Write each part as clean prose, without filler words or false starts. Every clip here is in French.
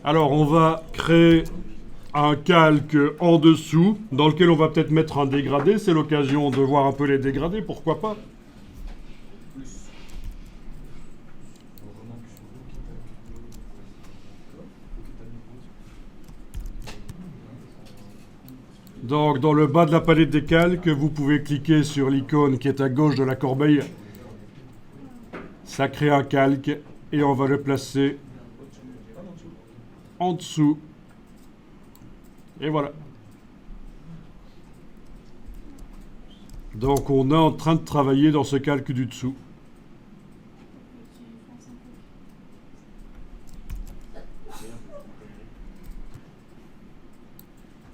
Alors, on va créer un calque en dessous, dans lequel on va peut-être mettre un dégradé. C'est l'occasion de voir un peu les dégradés, pourquoi pas. Donc, dans le bas de la palette des calques, vous pouvez cliquer sur l'icône qui est à gauche de la corbeille. Ça crée un calque et on va le placer en dessous. Et voilà. Donc, on est en train de travailler dans ce calque du dessous.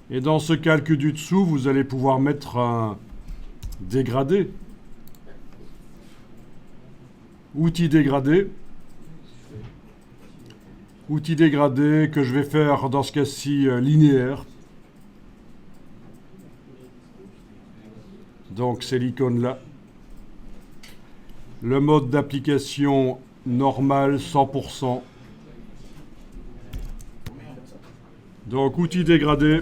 Et dans ce calque du dessous, vous allez pouvoir mettre un dégradé. Outil dégradé. Outil dégradé que je vais faire dans ce cas-ci linéaire. Donc c'est l'icône là. Le mode d'application normal 100%. Donc outil dégradé.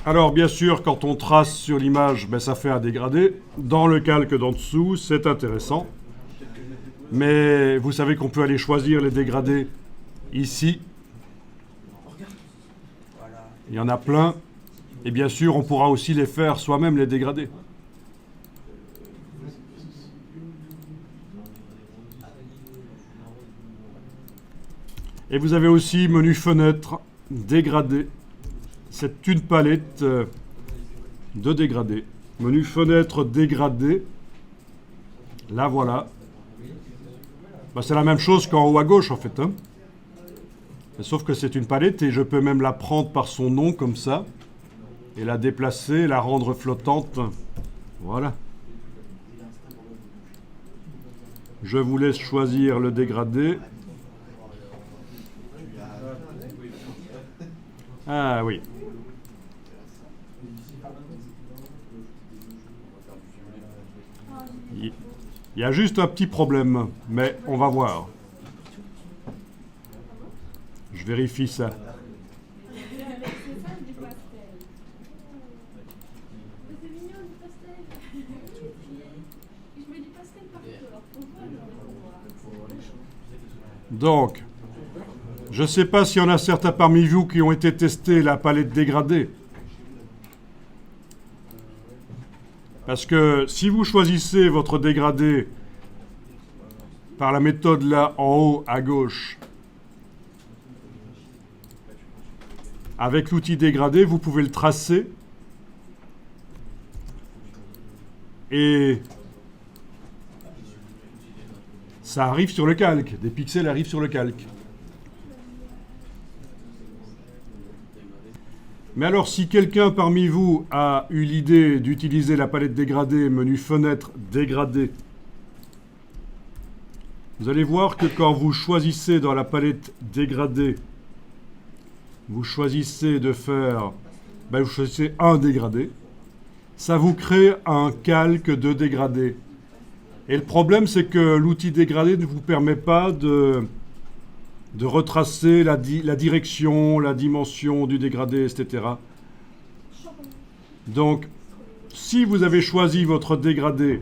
Alors bien sûr, quand on trace sur l'image, ben, ça fait un dégradé. Dans le calque d'en dessous, c'est intéressant. Mais vous savez qu'on peut aller choisir les dégradés ici. Il y en a plein. Et bien sûr, on pourra aussi les faire soi-même, les dégradés. Et vous avez aussi menu fenêtre, dégradé. C'est une palette de dégradés. Menu fenêtre dégradé. Là, voilà. Ben, c'est la même chose qu'en haut à gauche, en fait. Hein. Sauf que c'est une palette et je peux même la prendre par son nom, comme ça. Et la déplacer, la rendre flottante. Voilà. Je vous laisse choisir le dégradé. Ah oui. Il y a juste un petit problème, mais on va voir. Je vérifie ça. Donc, je ne sais pas s'il y en a certains parmi vous qui ont été testés la palette dégradée. Parce que si vous choisissez votre dégradé par la méthode là en haut à gauche, avec l'outil dégradé, vous pouvez le tracer et ça arrive sur le calque. Des pixels arrivent sur le calque. Mais alors, si quelqu'un parmi vous a eu l'idée d'utiliser la palette dégradée, menu fenêtre dégradé, vous allez voir que quand vous choisissez dans la palette dégradée, vous choisissez de faire, vous choisissez un dégradé, ça vous crée un calque de dégradé. Et le problème, c'est que l'outil dégradé ne vous permet pas de retracer la direction, la dimension du dégradé, etc. Donc, si vous avez choisi votre dégradé,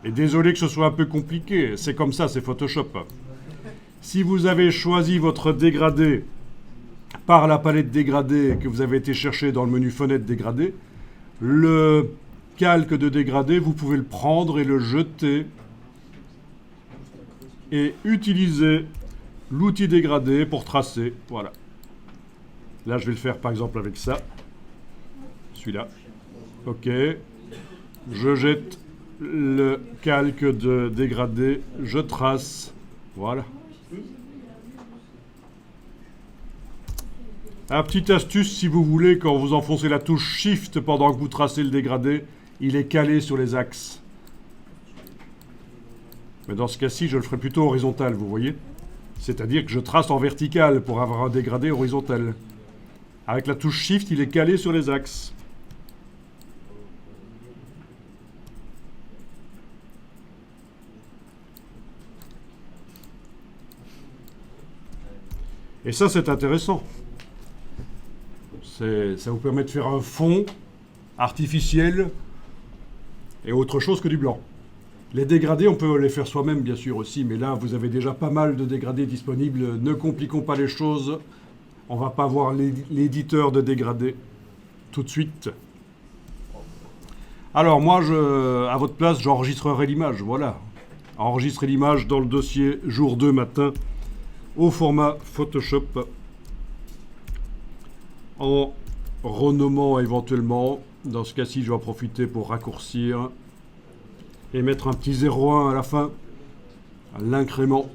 et désolé que ce soit un peu compliqué, c'est comme ça, c'est Photoshop. Si vous avez choisi votre dégradé par la palette dégradé que vous avez été chercher dans le menu fenêtre dégradé, le calque de dégradé, vous pouvez le prendre et le jeter et utiliser l'outil dégradé pour tracer. Voilà. Là, je vais le faire par exemple avec ça. Celui-là. OK. Je jette le calque de dégradé. Je trace. Voilà. Un petite astuce, si vous voulez, quand vous enfoncez la touche Shift pendant que vous tracez le dégradé, il est calé sur les axes. Mais dans ce cas-ci, je le ferai plutôt horizontal, vous voyez. C'est-à-dire que je trace en vertical pour avoir un dégradé horizontal. Avec la touche Shift, il est calé sur les axes. Et ça, c'est intéressant. Ça vous permet de faire un fond artificiel et autre chose que du blanc. Les dégradés, on peut les faire soi-même, bien sûr, aussi, mais là, vous avez déjà pas mal de dégradés disponibles. Ne compliquons pas les choses. On va pas voir l'éditeur de dégradés tout de suite. Alors, moi, à votre place, j'enregistrerai l'image, voilà. Enregistrer l'image dans le dossier jour 2 matin au format Photoshop en renommant éventuellement. Dans ce cas-ci, je vais en profiter pour raccourcir et mettre un petit 0,1 à la fin, à l'incrément